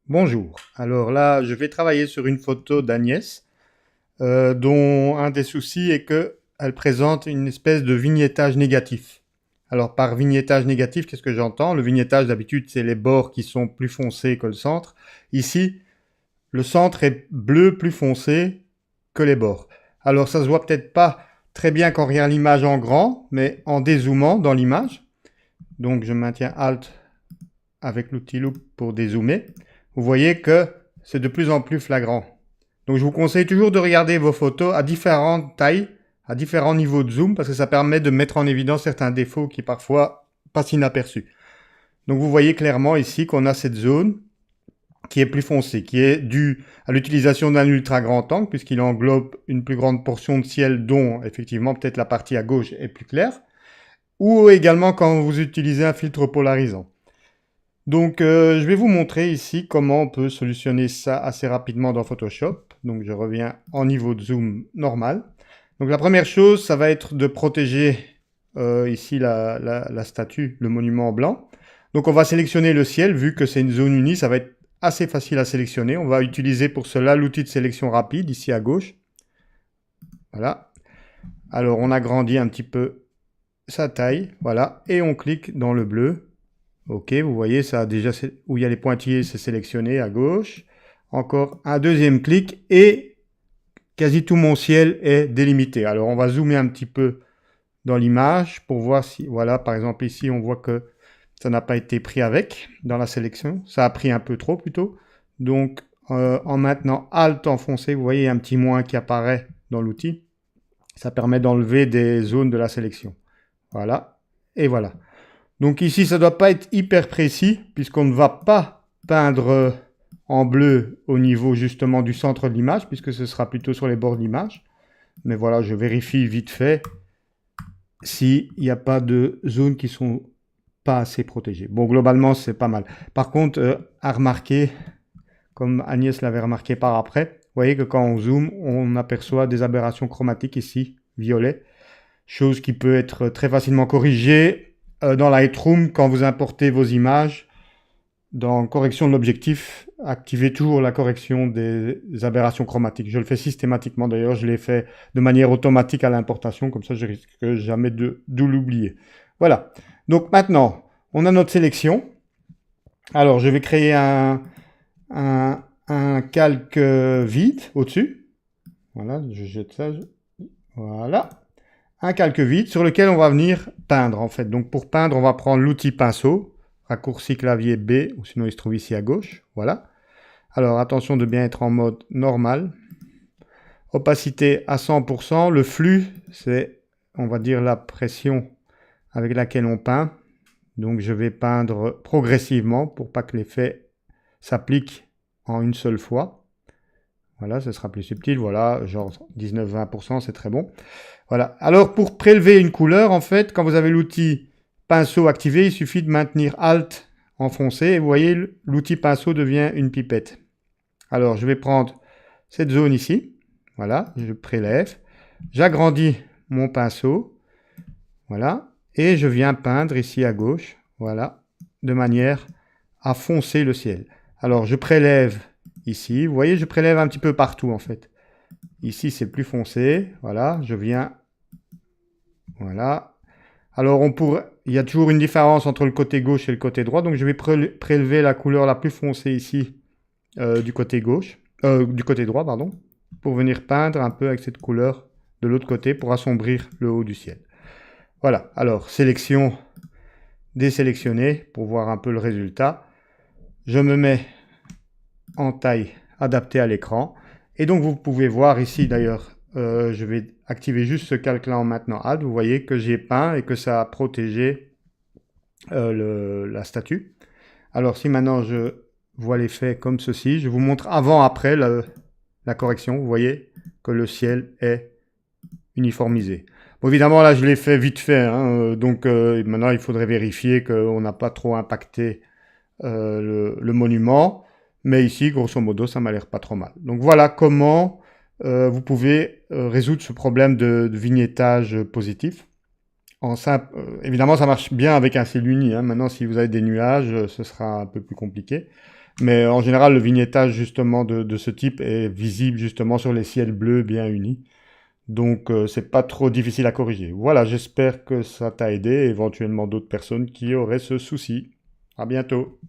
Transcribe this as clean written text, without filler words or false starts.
Bonjour. Alors là, je vais travailler sur une photo d'Agnès, dont un des soucis est que elle présente une espèce de vignettage négatif. Alors par vignettage négatif, qu'est-ce que j'entends? Le vignettage d'habitude, c'est les bords qui sont plus foncés que le centre. Ici, le centre est bleu plus foncé que les bords. Alors ça se voit peut-être pas très bien quand on regarde l'image en grand, mais en dézoomant dans l'image. Donc je maintiens Alt avec l'outil Loop pour dézoomer. Vous voyez que c'est de plus en plus flagrant. Donc je vous conseille toujours de regarder vos photos à différentes tailles, à différents niveaux de zoom, parce que ça permet de mettre en évidence certains défauts qui parfois passent inaperçus. Donc vous voyez clairement ici qu'on a cette zone qui est plus foncée, qui est due à l'utilisation d'un ultra grand angle, puisqu'il englobe une plus grande portion de ciel, dont effectivement peut-être la partie à gauche est plus claire, ou également quand vous utilisez un filtre polarisant. Donc, je vais vous montrer ici comment on peut solutionner ça assez rapidement dans Photoshop. Donc, je reviens en niveau de zoom normal. Donc, la première chose, ça va être de protéger ici la statue, le monument blanc. Donc, on va sélectionner le ciel. Vu que c'est une zone unie, ça va être assez facile à sélectionner. On va utiliser pour cela l'outil de sélection rapide, ici à gauche. Voilà. Alors, on agrandit un petit peu sa taille. Voilà. Et on clique dans le bleu. Ok, vous voyez, ça a déjà, où il y a les pointillés, c'est sélectionné à gauche. Encore un deuxième clic et quasi tout mon ciel est délimité. Alors, on va zoomer un petit peu dans l'image pour voir si, voilà, par exemple ici, on voit que ça n'a pas été pris avec dans la sélection. Ça a pris un peu trop plutôt. Donc, en maintenant Alt enfoncé, vous voyez un petit moins qui apparaît dans l'outil. Ça permet d'enlever des zones de la sélection. Voilà, et voilà. Donc ici, ça ne doit pas être hyper précis, puisqu'on ne va pas peindre en bleu au niveau justement du centre de l'image, puisque ce sera plutôt sur les bords de l'image. Mais voilà, je vérifie vite fait s'il n'y a pas de zones qui sont pas assez protégées. Bon, globalement, c'est pas mal. Par contre, à remarquer, comme Agnès l'avait remarqué par après, vous voyez que quand on zoome, on aperçoit des aberrations chromatiques ici, violet, chose qui peut être très facilement corrigée dans Lightroom, quand vous importez vos images, dans correction de l'objectif, activez toujours la correction des aberrations chromatiques. Je le fais systématiquement d'ailleurs, je l'ai fait de manière automatique à l'importation, comme ça je risque jamais de l'oublier. Voilà, donc maintenant, on a notre sélection. Alors je vais créer un calque vide au-dessus. Voilà, je jette ça. Voilà. Un calque vide sur lequel on va venir peindre en fait. Donc pour peindre, on va prendre l'outil pinceau, raccourci clavier B, ou sinon il se trouve ici à gauche. Voilà. Alors attention de bien être en mode normal. Opacité à 100%. Le flux, c'est, on va dire, la pression avec laquelle on peint. Donc je vais peindre progressivement pour pas que l'effet s'applique en une seule fois. Voilà, ce sera plus subtil. Voilà, genre 19-20%, c'est très bon. Voilà. Alors, pour prélever une couleur, en fait, quand vous avez l'outil pinceau activé, il suffit de maintenir Alt enfoncé et vous voyez, l'outil pinceau devient une pipette. Alors, je vais prendre cette zone ici. Voilà, je prélève. J'agrandis mon pinceau. Voilà. Et je viens peindre ici à gauche. Voilà. De manière à foncer le ciel. Alors, je prélève ici. Vous voyez, je prélève un petit peu partout, en fait. Ici, c'est plus foncé. Voilà, je viens. Voilà. Alors, il y a toujours une différence entre le côté gauche et le côté droit. Donc, je vais prélever la couleur la plus foncée ici du côté gauche, du côté droit, pardon, pour venir peindre un peu avec cette couleur de l'autre côté pour assombrir le haut du ciel. Voilà. Alors, sélection, désélectionner pour voir un peu le résultat. Je me mets en taille adaptée à l'écran. Et donc, vous pouvez voir ici, d'ailleurs, je vais activer juste ce calque-là en maintenant Alt. Vous voyez que j'ai peint et que ça a protégé la statue. Alors, si maintenant je vois l'effet comme ceci, je vous montre avant-après la correction. Vous voyez que le ciel est uniformisé. Bon, évidemment, là, je l'ai fait vite fait. Hein, donc, maintenant, il faudrait vérifier qu'on n'a pas trop impacté le monument. Mais ici, grosso modo, ça m'a l'air pas trop mal. Donc voilà comment vous pouvez résoudre ce problème de vignettage positif. Évidemment, ça marche bien avec un ciel uni, hein. Maintenant, si vous avez des nuages, ce sera un peu plus compliqué. Mais en général, le vignettage justement de ce type est visible justement sur les ciels bleus bien unis. Donc, c'est pas trop difficile à corriger. Voilà, j'espère que ça t'a aidé, éventuellement d'autres personnes qui auraient ce souci. À bientôt.